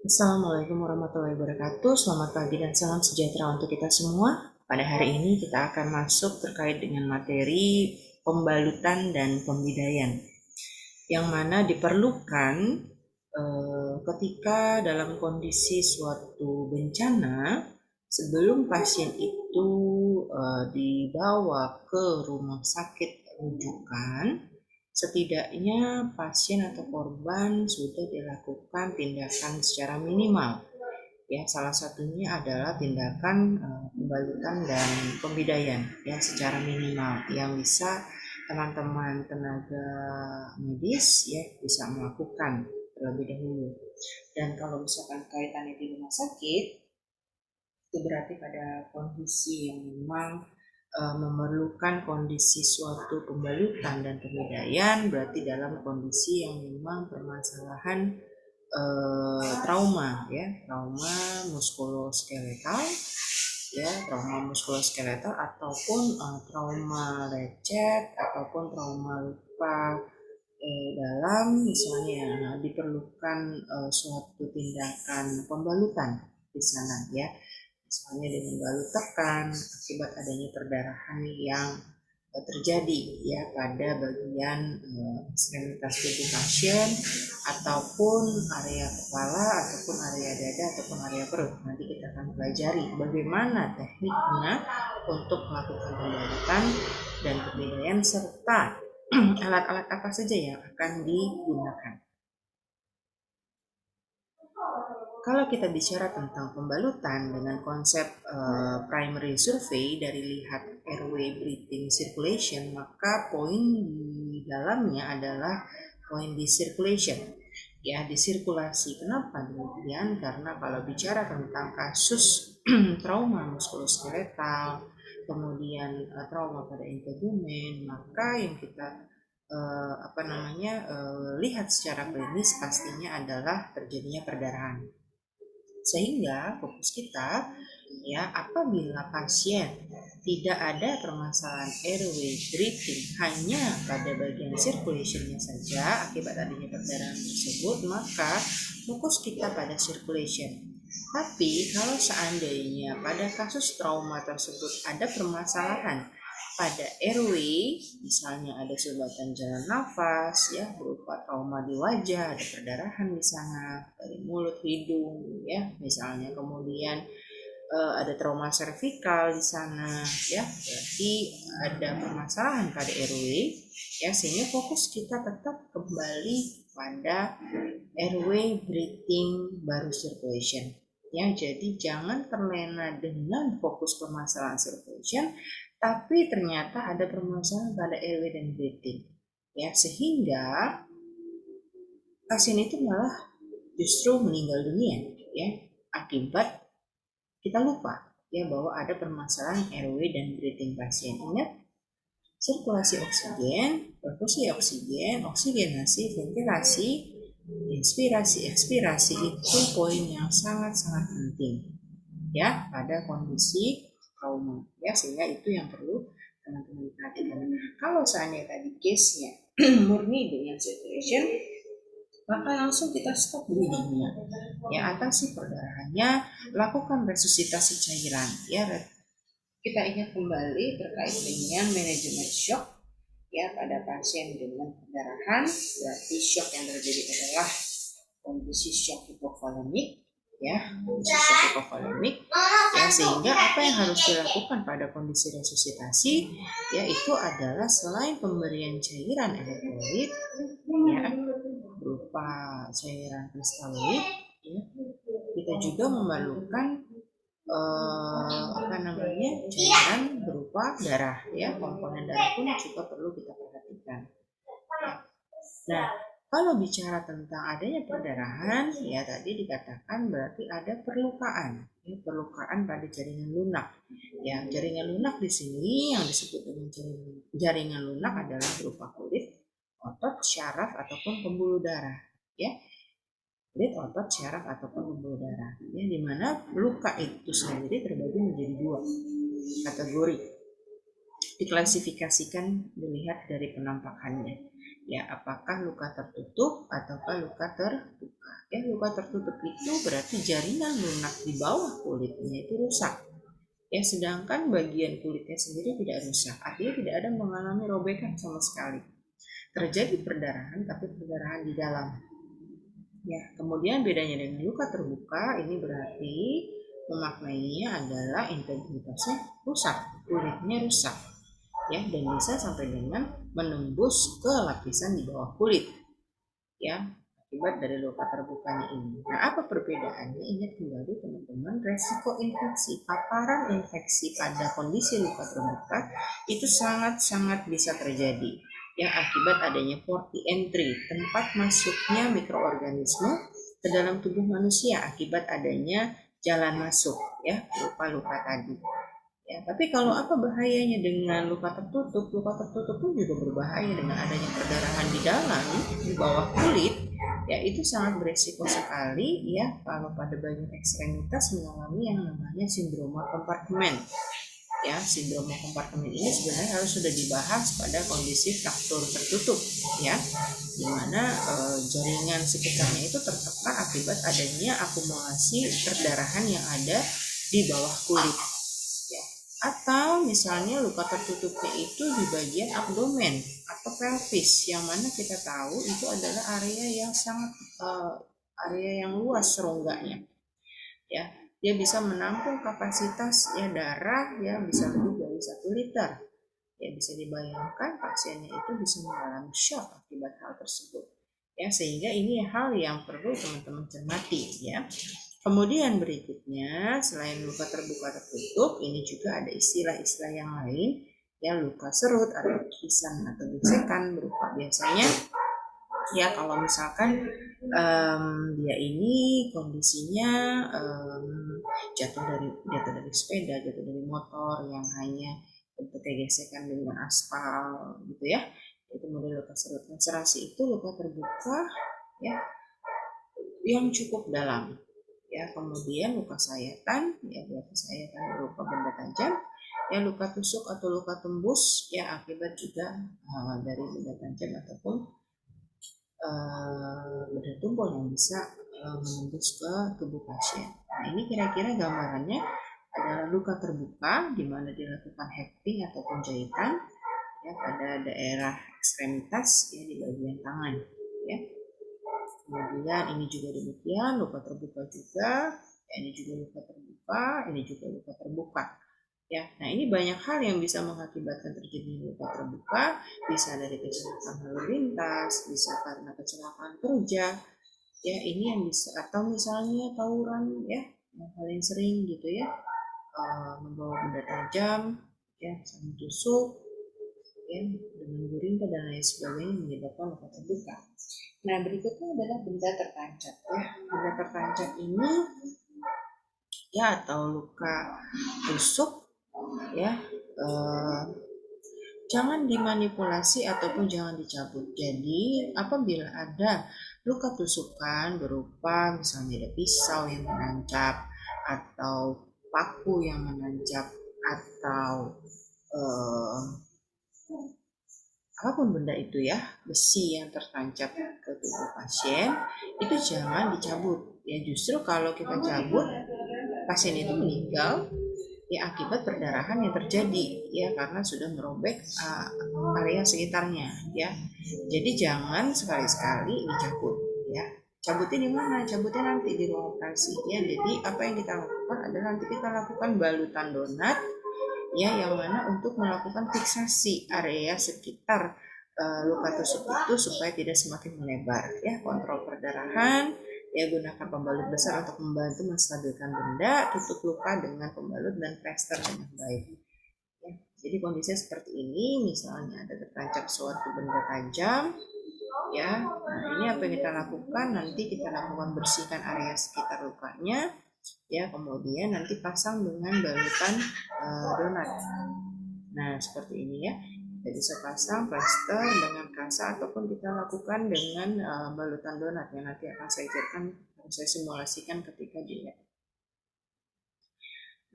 Assalamualaikum warahmatullahi wabarakatuh. Selamat pagi dan salam sejahtera untuk kita semua. Pada hari ini kita akan masuk terkait dengan materi pembalutan dan pembidaian, yang mana diperlukan ketika dalam kondisi suatu bencana, sebelum pasien itu dibawa ke rumah sakit rujukan, setidaknya pasien atau korban sudah dilakukan tindakan secara minimal. Ya, salah satunya adalah tindakan pembalutan dan pembidaian ya secara minimal yang bisa teman-teman tenaga medis ya bisa melakukan terlebih dahulu. Dan kalau misalkan kaitannya di rumah sakit, itu berarti pada kondisi yang memang memerlukan kondisi suatu pembalutan dan pembedaian, berarti dalam kondisi yang memang permasalahan trauma ya, trauma muskuloskeletal ya, trauma muskuloskeletal ataupun trauma lecet ataupun trauma luka dalam, misalnya diperlukan suatu tindakan pembalutan di sana ya, misalnya dengan balut tekan akibat adanya perdarahan yang terjadi ya pada bagian ekstremitas tubuh pasien ataupun area kepala ataupun area dada ataupun area perut. Nanti kita akan pelajari bagaimana tekniknya untuk melakukan pembalutan dan pembedaian serta alat-alat apa saja yang akan digunakan. Kalau kita bicara tentang pembalutan dengan konsep primary survey dari lihat airway breathing circulation, maka poin di dalamnya adalah poin di circulation ya, di sirkulasi. Kenapa demikian? Karena kalau bicara tentang kasus trauma muskuloskeletal, kemudian trauma pada integumen, maka yang kita lihat secara klinis pastinya adalah terjadinya perdarahan. Sehingga fokus kita ya, apabila pasien tidak ada permasalahan airway breathing hanya pada bagian circulation-nya saja akibat adanya perdarahan tersebut, maka fokus kita pada circulation. Tapi kalau seandainya pada kasus trauma tersebut ada permasalahan pada airway, misalnya ada sumbatan jalan nafas ya, berupa trauma di wajah, ada perdarahan di sana dari mulut, hidung ya misalnya, kemudian ada trauma servikal di sana ya, berarti ada permasalahan pada airway ya, sehingga fokus kita tetap kembali pada airway breathing baru circulation ya. Jadi jangan terlena dengan fokus permasalahan circulation tapi ternyata ada permasalahan pada airway dan breathing ya, sehingga pasien itu malah justru meninggal dunia ya, akibat kita lupa ya bahwa ada permasalahan airway dan breathing pasien. Ingat, sirkulasi oksigen, perfusi oksigen, oksigenasi, ventilasi, inspirasi, ekspirasi itu poin yang sangat-sangat penting ya pada kondisi trauma ya, sehingga itu yang perlu teman-teman perhatikan. Kalau seandainya tadi case-nya murni dengan circulation, maka langsung kita stop bleedingnya ya, atasi perdarahannya, lakukan resusitasi cairan ya. Kita ingat kembali terkait dengan manajemen shock ya pada pasien dengan perdarahan, berarti shock yang terjadi adalah kondisi shock hipovolemik ya, kondisi shock hipovolemik ya, sehingga apa yang harus dilakukan pada kondisi resusitasi yaitu adalah selain pemberian cairan elektrolit ya berupa cairan kristaloid ya, kita juga memerlukan cairan berupa darah ya, komponen darah pun juga perlu kita perhatikan. Nah, kalau bicara tentang adanya perdarahan ya, tadi dikatakan berarti ada perlukaan ya, perlukaan pada jaringan lunak ya. Jaringan lunak di sini yang disebut dengan jaringan lunak adalah berupa kulit, otot, syaraf ataupun pembuluh darah ya, kulit, otot, syaraf ataupun pembuluh darah ya, dimana luka itu sendiri terbagi menjadi dua kategori, diklasifikasikan dilihat dari penampakannya ya, apakah luka tertutup ataukah luka terbuka Ya, luka tertutup itu berarti jaringan lunak di bawah kulitnya itu rusak. Ya, sedangkan bagian kulitnya sendiri tidak rusak, artinya tidak ada mengalami robekan sama sekali. Terjadi perdarahan, tapi perdarahan di dalam. Ya, kemudian bedanya dengan luka terbuka, ini berarti memaknainya adalah integritasnya rusak, kulitnya rusak. Ya, dan bisa sampai dengan menembus ke lapisan di bawah kulit. Ya, akibat dari luka terbukanya ini. Nah, apa perbedaannya? Ingat kembali teman-teman, resiko infeksi, paparan infeksi pada kondisi luka terbuka itu sangat-sangat bisa terjadi. Ya, akibat adanya port entry, tempat masuknya mikroorganisme ke dalam tubuh manusia akibat adanya jalan masuk, ya, luka-luka tadi. Ya, tapi kalau apa bahayanya dengan luka tertutup? Luka tertutup pun juga berbahaya dengan adanya perdarahan di dalam, di bawah kulit. Ya, itu sangat beresiko sekali ya kalau pada bagian ekstremitas mengalami yang namanya sindroma kompartemen. Ya, sindroma kompartemen ini sebenarnya harus sudah dibahas pada kondisi fraktur tertutup, ya, di mana jaringan sekitarnya itu tertekan akibat adanya akumulasi perdarahan yang ada di bawah kulit. Atau misalnya luka tertutupnya itu di bagian abdomen atau pelvis, yang mana kita tahu itu adalah area yang sangat area yang luas rongganya. Ya, dia bisa menampung kapasitas ya darah ya bisa lebih dari 1 liter. Ya, bisa dibayangkan pasiennya itu bisa mengalami shock akibat hal tersebut. Ya, sehingga ini hal yang perlu teman-teman cermati ya. Kemudian berikutnya, selain luka terbuka tertutup, ini juga ada istilah-istilah yang lain, ya, luka serut atau gigisan atau gesekan berupa biasanya, ya, kalau misalkan dia ini kondisinya jatuh dari sepeda, jatuh dari motor yang hanya bentuknya gesekan dengan aspal, gitu ya, itu model luka serut. Laserasi itu luka terbuka, ya, yang cukup dalam. Ya, kemudian luka sayatan, ya, berarti sayatan berupa benda tajam, ya, luka tusuk atau luka tembus, ya, akibat juga dari benda tajam ataupun benda tumpul yang bisa menembus ke tubuh pasien. Nah, ini kira-kira gambarannya adalah luka terbuka di mana dilakukan hacking ataupun jahitan ya pada daerah ekstremitas ya di bagian tangan, ya. Kemudian ini juga demikian, luka terbuka juga, ya, ini juga luka terbuka, ini juga luka terbuka. Ya, nah ini banyak hal yang bisa mengakibatkan terjadi luka terbuka, bisa dari kecelakaan lalu lintas, bisa karena kecelakaan kerja, ya ini yang bisa, atau misalnya tawuran, ya, yang paling sering gitu ya, membawa benda tajam, ya, saling tusuk, ya, dengan gurita dan lain sebagainya menyebabkan luka terbuka. Nah, berikutnya adalah benda tertancap, ya. Benda tertancap ini ya atau luka tusuk, ya, jangan dimanipulasi ataupun jangan dicabut. Jadi apabila ada luka tusukan berupa misalnya ada pisau yang menancap atau paku yang menancap atau apapun benda itu ya, besi yang tertancap ke tubuh pasien, itu jangan dicabut. Ya, justru kalau kita cabut, pasien itu meninggal ya akibat perdarahan yang terjadi ya karena sudah merobek area sekitarnya ya. Jadi jangan sekali-sekali dicabut ya. Cabutnya di mana? Cabutnya nanti di ruang operasi ya. Jadi apa yang kita lakukan adalah nanti kita lakukan balutan donat ya, yang mana untuk melakukan fiksasi area sekitar luka tusuk itu supaya tidak semakin melebar ya. Kontrol perdarahan ya, gunakan pembalut besar untuk membantu menstabilkan benda, tutup luka dengan pembalut dan plester dengan baik ya. Jadi kondisinya seperti ini, misalnya ada tertancap suatu benda tajam ya. Nah, ini apa yang kita lakukan? Nanti kita lakukan bersihkan area sekitar lukanya ya, kemudian nanti pasang dengan balutan donat. Nah, seperti ini ya. Kita bisa pasang plester dengan kasa ataupun kita lakukan dengan balutan donat yang nanti akan saya simulasikan ketika dilihat.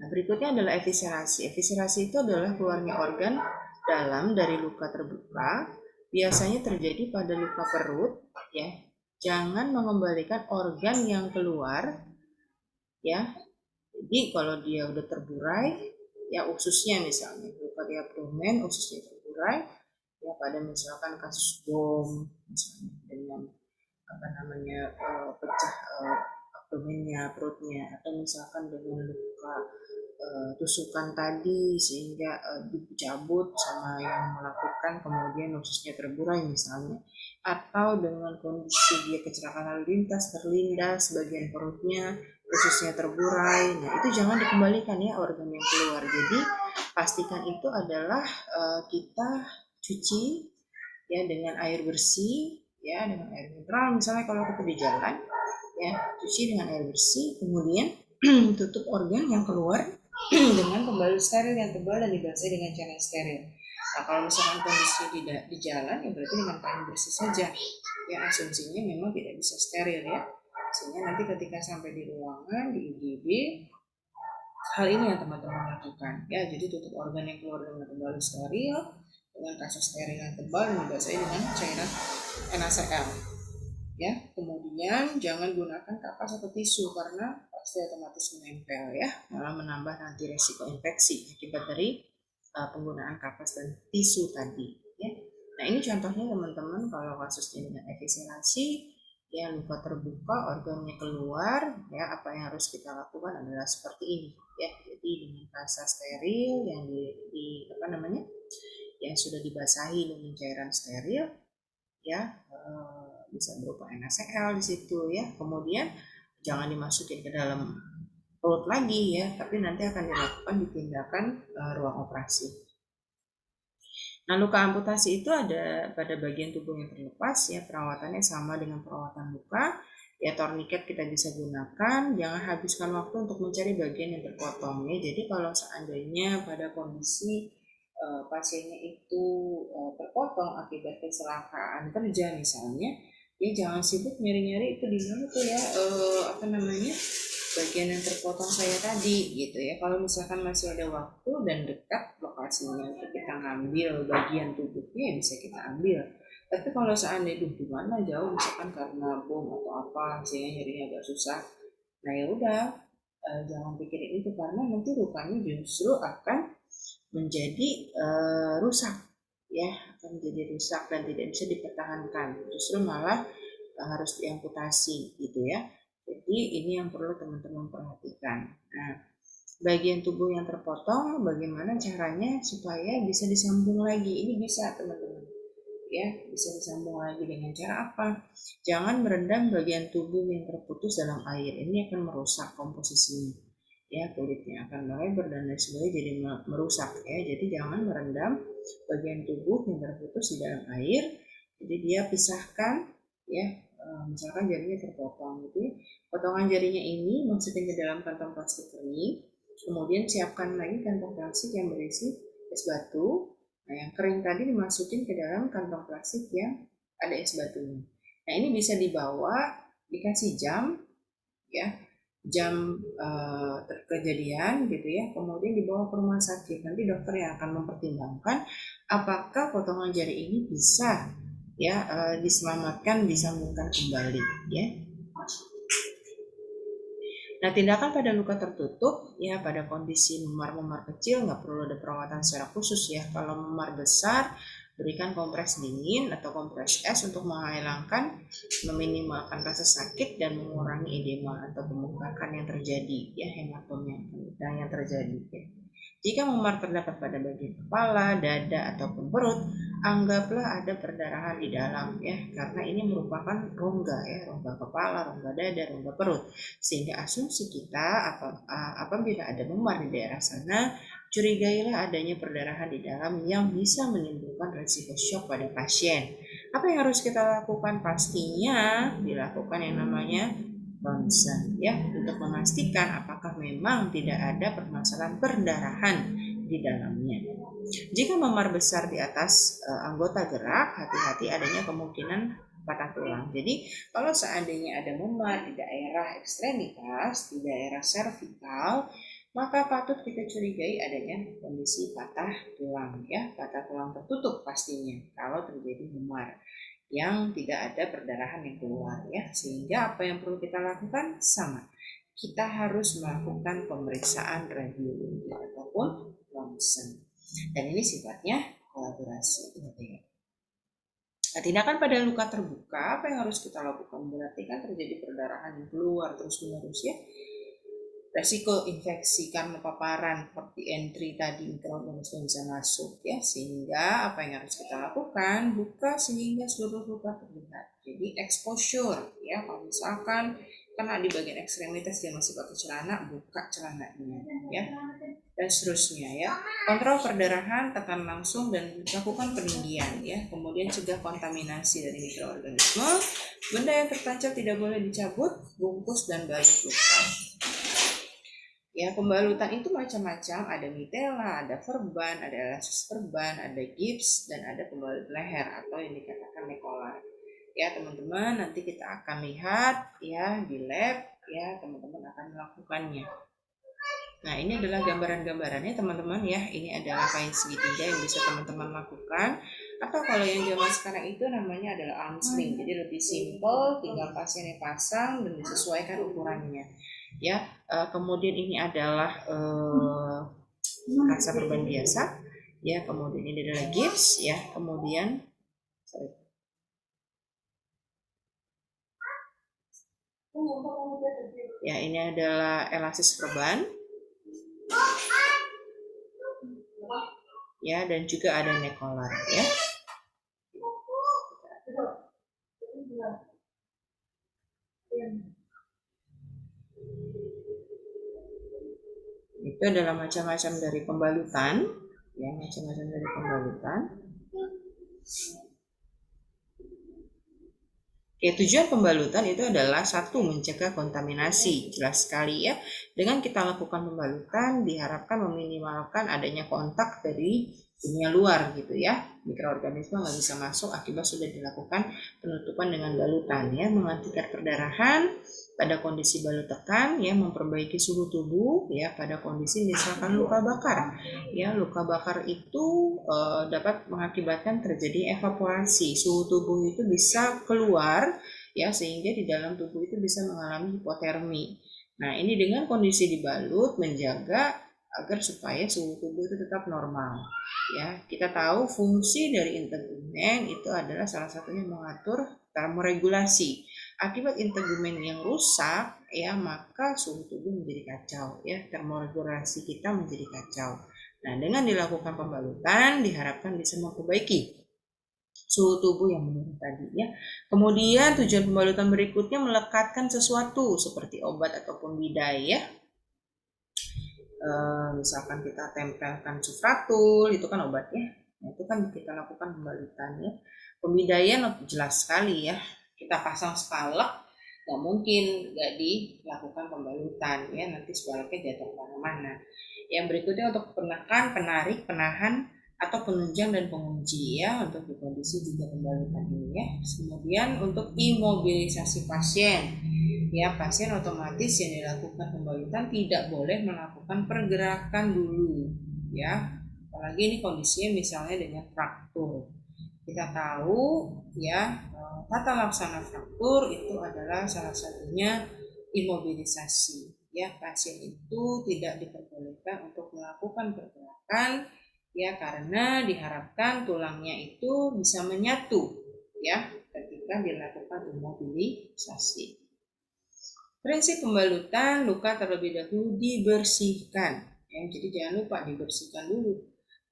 Nah, berikutnya adalah eviscerasi. Eviscerasi itu adalah keluarnya organ dalam dari luka terbuka. Biasanya terjadi pada luka perut ya. jangan mengembalikan organ yang keluar, ya. Jadi kalau dia udah terburai, ya ususnya misalnya luka di abdomen, ususnya terburai, ya pada misalkan kasus bom misalnya dengan apa namanya pecah abdomennya, perutnya, atau misalkan dengan luka tusukan tadi sehingga dicabut sama yang melakukan kemudian ususnya terburai misalnya, atau dengan kondisi dia kecelakaan lalu lintas terlindas bagian perutnya ususnya terburai, nah itu jangan dikembalikan ya organ yang keluar. Jadi pastikan itu adalah kita cuci ya dengan air bersih, ya dengan air mineral misalnya kalau kita di jalan, ya cuci dengan air bersih, kemudian tutup organ yang keluar dengan pembalut steril yang tebal dan dibasahi dengan cara steril. Nah kalau misalkan kondisi tidak di jalan, ya berarti dengan kain bersih saja. Ya asumsinya memang tidak bisa steril ya. Sehingga nanti ketika sampai di ruangan di IGD, hal ini yang teman-teman lakukan. Ya jadi tutup organ yang keluar dengan pembalut steril, dengan kasus steril yang tebal dan dibasahi dengan cairan NaCl. Ya kemudian jangan gunakan kapas atau tisu karena pasti otomatis menempel ya, malah menambah nanti resiko infeksi akibat dari penggunaan kapas dan tisu tadi ya. Nah ini contohnya teman-teman kalau kasusnya dengan episilasi ya, luka terbuka organnya keluar, ya apa yang harus kita lakukan adalah seperti ini ya. Jadi dengan kasa steril yang di apa namanya yang sudah dibasahi dengan cairan steril ya, bisa berupa NaCl di situ ya. Kemudian jangan dimasukin ke dalam perut lagi ya, tapi nanti akan dilakukan di tindakan ruang operasi. Nah, luka amputasi itu ada pada bagian tubuh yang terlepas ya, perawatannya sama dengan perawatan luka. Ya, tourniquet kita bisa gunakan, jangan habiskan waktu untuk mencari bagian yang terpotong ya. Jadi kalau seandainya pada kondisi pasiennya itu terpotong akibat kecelakaan kerja misalnya, ya jangan sibuk nyari-nyari itu di mana tuh ya apa namanya bagian yang terpotong saya tadi gitu ya. Kalau misalkan masih ada waktu dan dekat lokasinya untuk kita ngambil bagian tubuhnya, ya bisa kita ambil. Tapi kalau seandainya di mana jauh misalkan karena bom atau apa sehingga nyarinya agak susah, nah ya udah jangan pikirin itu karena nanti lukanya justru akan menjadi rusak ya, akan menjadi rusak dan tidak bisa dipertahankan, justru malah harus diamputasi gitu ya. Jadi ini yang perlu teman-teman perhatikan. Nah, bagian tubuh yang terpotong bagaimana caranya supaya bisa disambung lagi? Ini bisa teman-teman ya, bisa disambung lagi dengan cara apa? Jangan merendam bagian tubuh yang terputus dalam air, ini akan merusak komposisinya ya, kulitnya akan melebar dan lain sebagainya jadi merusak ya. Jadi jangan merendam bagian tubuh yang terputus di dalam air. Jadi dia pisahkan ya, misalkan jarinya terpotong gitu, potongan jarinya ini masukin ke dalam kantong plastik kering, kemudian siapkan lagi kantong plastik yang berisi es batu. Nah yang kering tadi dimasukin ke dalam kantong plastik yang ada es batunya. Nah ini bisa dibawa, dikasih jam ya, jam kejadian gitu ya, kemudian dibawa ke rumah sakit. Nanti dokter yang akan mempertimbangkan apakah potongan jari ini bisa ya diselamatkan, disambungkan kembali ya. Nah tindakan pada luka tertutup ya, pada kondisi memar-memar kecil nggak perlu ada perawatan secara khusus ya. Kalau memar besar berikan kompres dingin atau kompres es untuk menghilangkan, meminimalkan rasa sakit dan mengurangi edema atau pembengkakan yang terjadi ya, hematom yang terjadi ya. Jika memar terdapat pada bagian kepala, dada ataupun perut, anggaplah ada perdarahan di dalam ya, karena ini merupakan rongga ya, rongga kepala, rongga dada, rongga perut. Sehingga asumsi kita apabila ada memar di daerah sana, curigailah adanya perdarahan di dalam yang bisa menimbulkan resiko shock pada pasien. Apa yang harus kita lakukan? Pastinya dilakukan yang namanya ronsen ya, untuk memastikan apakah memang tidak ada permasalahan perdarahan di dalamnya. Jika memar besar di atas anggota gerak, hati-hati adanya kemungkinan patah tulang. Jadi kalau seandainya ada memar di daerah ekstremitas, di daerah servikal, maka patut kita curigai adanya kondisi patah tulang ya, patah tulang tertutup pastinya kalau terjadi memar yang tidak ada perdarahan yang keluar ya. Sehingga apa yang perlu kita lakukan sama. Kita harus melakukan pemeriksaan radiologi ataupun ronsen. Dan ini sifatnya kolaborasi. Nah, tindakan pada luka terbuka, apa yang harus kita lakukan? Berarti kan terjadi perdarahan yang keluar terus-menerus ya. Resiko infeksi karena paparan seperti entry tadi, mikroorganisme bisa masuk ya, sehingga apa yang harus kita lakukan? Buka sehingga seluruh luka terlihat. Jadi exposure ya, kalau misalkan kena di bagian ekstremitas dia masih pakai celana, buka celananya ya, dan seterusnya ya. Kontrol perdarahan, tekan langsung dan lakukan peninggian ya. Kemudian cegah kontaminasi dari mikroorganisme. Benda yang tertancap tidak boleh dicabut, bungkus dan balut luka. Ya, pembalutan itu macam-macam, ada mitela, ada perban, ada elasis perban, ada gips, dan ada pembalut leher atau yang dikatakan nekolar. Ya, teman-teman, nanti kita akan lihat ya di lab ya, teman-teman akan melakukannya. Nah, ini adalah gambaran-gambarannya teman-teman ya. Ini adalah kain segitiga yang bisa teman-teman lakukan. Atau kalau yang zaman sekarang itu namanya adalah arm sling. Jadi lebih simple, tinggal pasiennya pasang dan disesuaikan ukurannya. Ya, kemudian ini adalah rasa perban biasa. Ya, kemudian ini adalah gips. Ya, kemudian ya, ini adalah elasis perban. Ya, dan juga ada nekolar ya. Itu adalah macam-macam dari pembalutan ya, macam-macam dari pembalutan. Oke, tujuan pembalutan itu adalah satu, mencegah kontaminasi, jelas sekali ya. Dengan kita lakukan pembalutan diharapkan meminimalkan adanya kontak dari dunia luar gitu ya. Mikroorganisme nggak bisa masuk akibat sudah dilakukan penutupan dengan balutan ya, menghentikan perdarahan pada kondisi balut tekan ya, memperbaiki suhu tubuh ya pada kondisi misalkan luka bakar ya. Luka bakar itu dapat mengakibatkan terjadi evaporasi, suhu tubuh itu bisa keluar ya, sehingga di dalam tubuh itu bisa mengalami hipotermi. Nah, ini dengan kondisi dibalut menjaga agar supaya suhu tubuh itu tetap normal ya. Kita tahu fungsi dari integumen itu adalah salah satunya mengatur termoregulasi. Akibat integumen yang rusak ya, maka suhu tubuh menjadi kacau ya, termoregulasi kita menjadi kacau. Nah, dengan dilakukan pembalutan diharapkan bisa memperbaiki suhu tubuh yang menurun tadi ya. Kemudian tujuan pembalutan berikutnya melekatkan sesuatu seperti obat ataupun bidai ya. Misalkan kita tempelkan sufratul, itu kan obatnya. Nah, itu kan kita lakukan pembalutannya. Pemidaian jelas sekali ya. Kita pasang spalek, nggak mungkin nggak dilakukan pembalutan ya, nanti spaleknya jatuh kemana-mana. Yang berikutnya untuk penekan, penarik, penahan atau penunjang dan pengunci ya, untuk di kondisi juga pembalutan ini ya. Kemudian untuk imobilisasi pasien ya, pasien otomatis yang dilakukan pembalutan tidak boleh melakukan pergerakan dulu ya, apalagi ini kondisinya misalnya dengan fraktur. Kita tahu ya, tata laksana fraktur itu adalah salah satunya imobilisasi ya. Pasien itu tidak diperbolehkan untuk melakukan pergerakan ya, karena diharapkan tulangnya itu bisa menyatu ya ketika dilakukan imobilisasi. Prinsip pembalutan, luka terlebih dahulu dibersihkan ya, jadi jangan lupa dibersihkan dulu.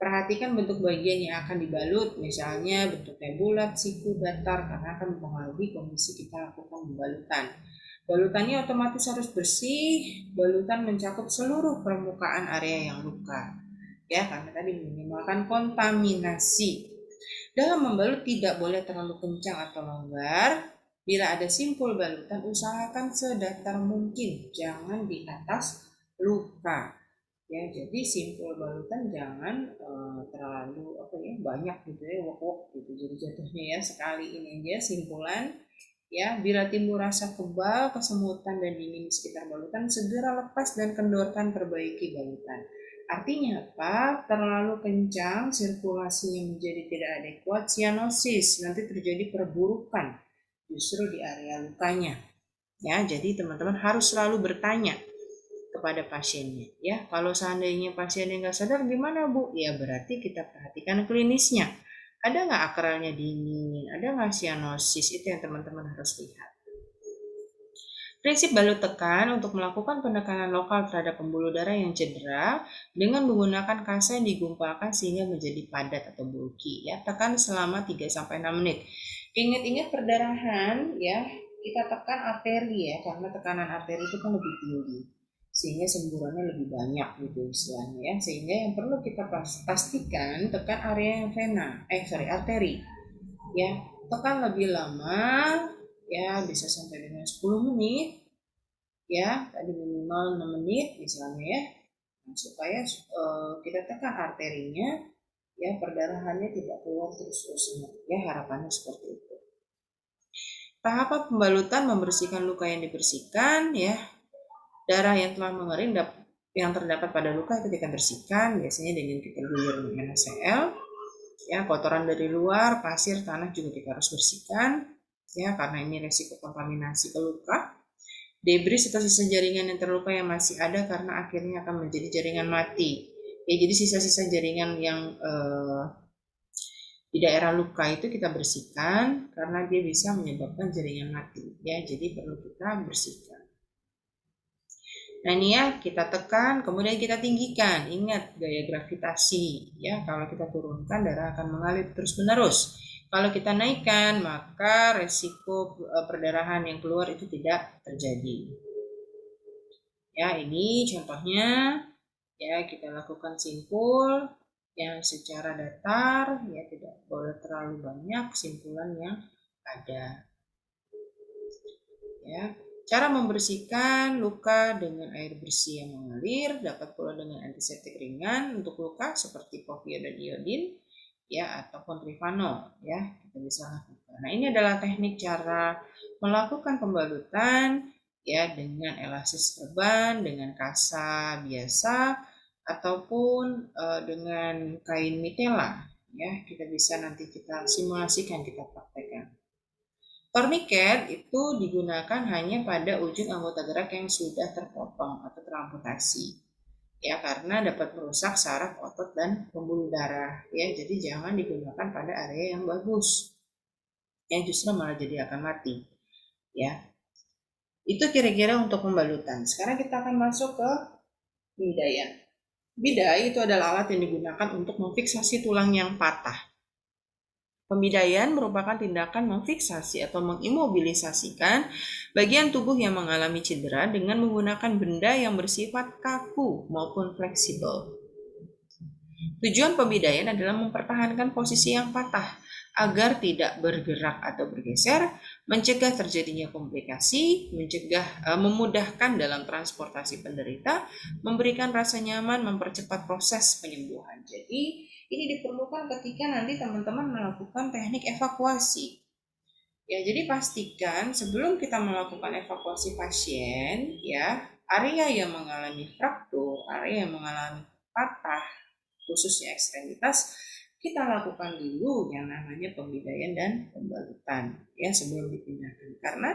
Perhatikan bentuk bagian yang akan dibalut, misalnya bentuknya bulat, siku, datar, karena akan mempengaruhi kondisi kita lakukan pembalutan. Balutannya otomatis harus bersih, balutan mencakup seluruh permukaan area yang luka ya, karena tadi minimalkan kontaminasi. Dalam membalut tidak boleh terlalu kencang atau longgar. Bila ada simpul balutan, usahakan sedatar mungkin, jangan di atas luka. Ya, jadi simpul balutan jangan terlalu banyak gitu ya, wok-wok gitu. Jadi jatuhnya ya sekali ini aja simpulan. Ya, bila timbul rasa kebal, kesemutan dan dingin di sekitar balutan, segera lepas dan kendorkan, perbaiki balutan. Artinya apa? Terlalu kencang sirkulasinya menjadi tidak adekuat, sianosis, nanti terjadi perburukan justru di area lukanya. Ya, jadi teman-teman harus selalu bertanya kepada pasiennya. Ya, kalau seandainya pasiennya nggak sadar gimana Bu? Ya berarti kita perhatikan klinisnya. Ada nggak akralnya dingin? Ada nggak sianosis? Itu yang teman-teman harus lihat. Prinsip balut tekan untuk melakukan penekanan lokal terhadap pembuluh darah yang cedera dengan menggunakan kasa yang digumpalkan sehingga menjadi padat atau bulky. Ya, tekan selama 3-6 menit. Ingat-ingat perdarahan ya, kita tekan arteri ya, karena tekanan arteri itu kan lebih tinggi. Sehingga semburannya lebih banyak gitu istilahnya ya. Sehingga yang perlu kita pastikan tekan area yang vena, arteri. Ya, tekan lebih lama ya bisa sampai dengan 10 menit ya, tadi minimal 6 menit misalnya ya, nah, supaya kita tekan arterinya ya, perdarahannya tidak keluar terus-terusan ya, harapannya seperti itu. Tahapan pembalutan membersihkan luka yang dibersihkan ya, darah yang telah mengering yang terdapat pada luka itu kita bersihkan biasanya dengan kita guyur dengan NaCl ya, kotoran dari luar, pasir, tanah juga kita harus bersihkan ya, karena ini resiko kontaminasi ke luka. Debris atau sisa jaringan yang terluka yang masih ada karena akhirnya akan menjadi jaringan mati. Ya, jadi sisa-sisa jaringan yang di daerah luka itu kita bersihkan karena dia bisa menyebabkan jaringan mati. Ya, jadi perlu kita bersihkan. Nah ini ya, kita tekan, kemudian kita tinggikan. Ingat gaya gravitasi. Ya, kalau kita turunkan darah akan mengalir terus-menerus. Kalau kita naikkan, maka resiko perdarahan yang keluar itu tidak terjadi. Ya, ini contohnya ya, kita lakukan simpul yang secara datar ya, tidak boleh terlalu banyak simpulan yang ada. Ya, cara membersihkan luka dengan air bersih yang mengalir, dapat pula dengan antiseptik ringan untuk luka seperti Povia dan iodin ya, ataupun Trifano ya, kita bisa lakukan. Nah, ini adalah teknik cara melakukan pembalutan ya, dengan elasis perban, dengan kasa biasa ataupun dengan kain mitela ya, kita bisa nanti kita simulasikan, kita praktekkan. Torniket itu digunakan hanya pada ujung anggota gerak yang sudah terpotong atau teramputasi ya, karena dapat merusak saraf, otot, dan pembuluh darah ya, jadi jangan digunakan pada area yang bagus yang justru malah jadi akan mati ya. Itu kira-kira untuk pembalutan. Sekarang kita akan masuk ke pemidaian. Bidai itu adalah alat yang digunakan untuk memfiksasi tulang yang patah. Pemidaian merupakan tindakan memfiksasi atau mengimobilisasikan bagian tubuh yang mengalami cedera dengan menggunakan benda yang bersifat kaku maupun fleksibel. Tujuan pemidaian adalah mempertahankan posisi yang patah agar tidak bergerak atau bergeser, mencegah terjadinya komplikasi, memudahkan dalam transportasi penderita, memberikan rasa nyaman, mempercepat proses penyembuhan. Jadi ini diperlukan ketika nanti teman-teman melakukan teknik evakuasi. Ya, jadi pastikan sebelum kita melakukan evakuasi pasien, ya, area yang mengalami fraktur, area yang mengalami patah, khususnya ekstremitas, kita lakukan dulu yang namanya pemidaian dan pembalutan ya, sebelum dipindahkan, karena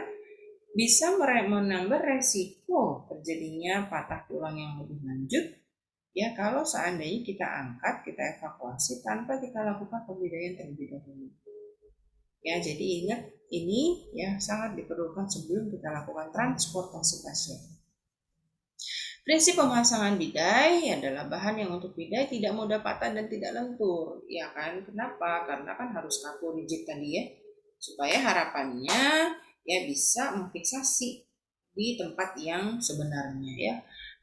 bisa menambah resiko terjadinya patah tulang yang lebih lanjut ya, kalau seandainya kita angkat, kita evakuasi tanpa kita lakukan pemidaian terlebih dahulu ya. Jadi ingat, ini ya sangat diperlukan sebelum kita lakukan transportasi pasien. Prinsip pemasangan bidai adalah bahan yang untuk bidai tidak mudah patah dan tidak lentur. Ya kan? Kenapa? Karena kan harus kaku rigid tadi ya. Supaya harapannya ya bisa memfiksasi di tempat yang sebenarnya ya.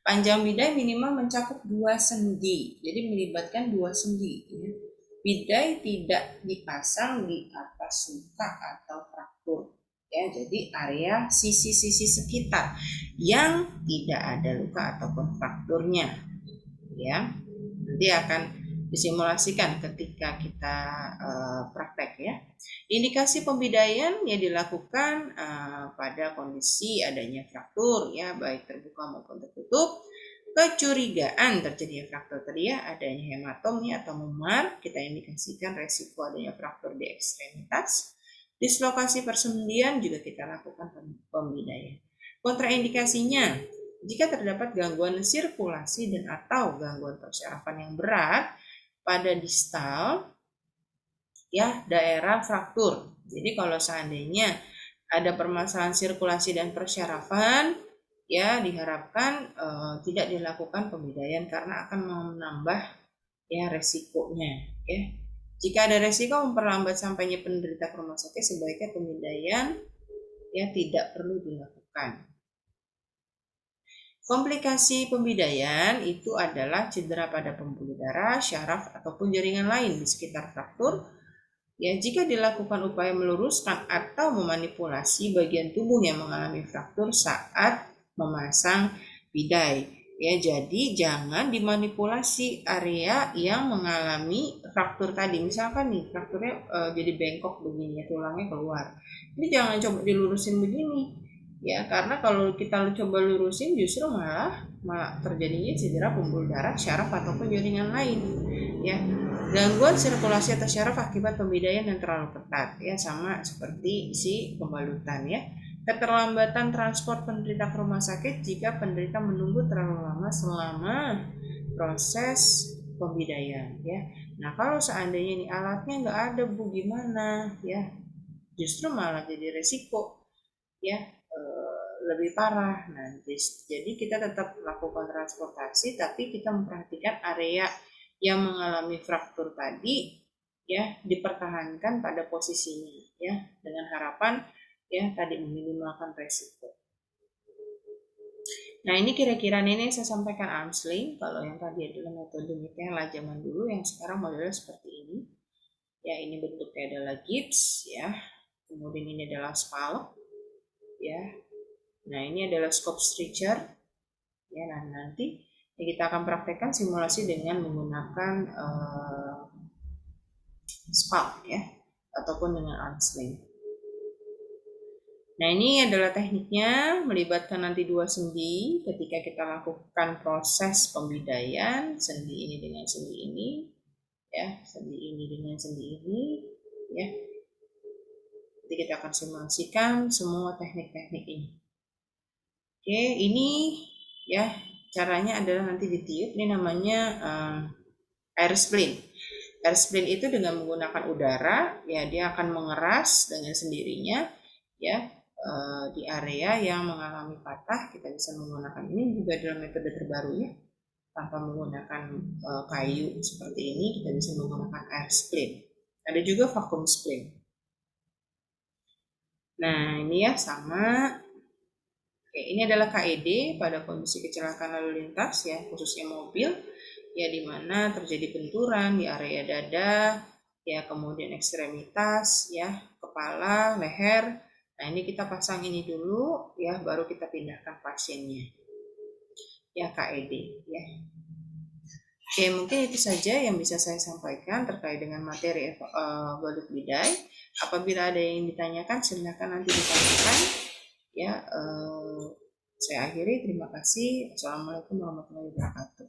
Panjang bidai minimal mencakup 2 sendi. Jadi melibatkan 2 sendi ya. Bidai tidak dipasang di atas luka atau fraktur. Ya, jadi area sisi-sisi sekitar yang tidak ada luka ataupun frakturnya ya, nanti akan disimulasikan ketika kita praktek ya. Indikasi pembidaian yang dilakukan pada kondisi adanya fraktur ya, baik terbuka maupun tertutup, kecurigaan terjadinya fraktur tadi ya, adanya hematomi atau memar, kita indikasikan resiko adanya fraktur di ekstremitas. Dislokasi persendian juga kita lakukan pembidayaan. Kontraindikasinya, jika terdapat gangguan sirkulasi dan atau gangguan persyarafan yang berat pada distal ya daerah fraktur. Jadi kalau seandainya ada permasalahan sirkulasi dan persyarafan, ya diharapkan tidak dilakukan pembidayaan karena akan menambah ya resikonya ya. Jika ada resiko memperlambat sampainya penderita ke rumah sakit, sebaiknya pembidayaan ya tidak perlu dilakukan. Komplikasi pembidayaan itu adalah cedera pada pembuluh darah, syaraf ataupun jaringan lain di sekitar fraktur. Ya, jika dilakukan upaya meluruskan atau memanipulasi bagian tubuh yang mengalami fraktur saat memasang bidai. Ya, jadi jangan dimanipulasi area yang mengalami fraktur tadi. Misalkan nih, frakturnya jadi bengkok begini, ya, tulangnya keluar. Ini jangan coba dilurusin begini. Ya, karena kalau kita coba lurusin justru malah terjadinya cedera pembuluh darah, syaraf ataupun jaringan lain. Ya, gangguan sirkulasi atau syaraf akibat pembidayaan yang terlalu ketat ya, sama seperti si pembalutan ya. Keterlambatan transport penderita ke rumah sakit jika penderita menunggu terlalu lama selama proses pembidayaan ya. Nah, kalau seandainya ini alatnya nggak ada Bu, gimana ya, justru malah jadi resiko ya lebih parah. Nah, jadi kita tetap lakukan transportasi, tapi kita memperhatikan area yang mengalami fraktur tadi ya dipertahankan pada posisinya ya, dengan harapan ya tadi meminimalkan resiko. Nah, ini kira-kira ini saya sampaikan arms length. Kalau yang tadi adalah metode Michaela zaman dulu, yang sekarang modelnya seperti ini. Ya, ini bentuknya adalah gips ya. Kemudian ini adalah scallop ya. Nah, ini adalah scope stretcher ya. Nah, nanti kita akan praktekkan simulasi dengan menggunakan SPAL ya, ataupun dengan arm sling. Nah, ini adalah tekniknya, melibatkan nanti dua sendi ketika kita lakukan proses pembidayaan, sendi ini dengan sendi ini ya, sendi ini dengan sendi ini ya. Jadi kita akan simulasikan semua teknik-teknik ini. Oke, ini ya caranya adalah nanti ditiup. Ini namanya air splint. Air splint itu dengan menggunakan udara ya, dia akan mengeras dengan sendirinya ya di area yang mengalami patah. Kita bisa menggunakan ini juga dalam metode terbaru ya, tanpa menggunakan kayu seperti ini, kita bisa menggunakan air splint. Ada juga vacuum splint. Nah, ini ya sama. Oke, ini adalah KED pada kondisi kecelakaan lalu lintas ya, khususnya mobil ya, di mana terjadi benturan di area dada ya, kemudian ekstremitas ya, kepala, leher. Nah, ini kita pasang ini dulu ya, baru kita pindahkan pasiennya ya, KED ya. Oke, mungkin itu saja yang bisa saya sampaikan terkait dengan materi balut bidai. Apabila ada yang ditanyakan, silakan nanti ditanyakan ya. Saya akhiri, terima kasih. Assalamualaikum warahmatullahi wabarakatuh.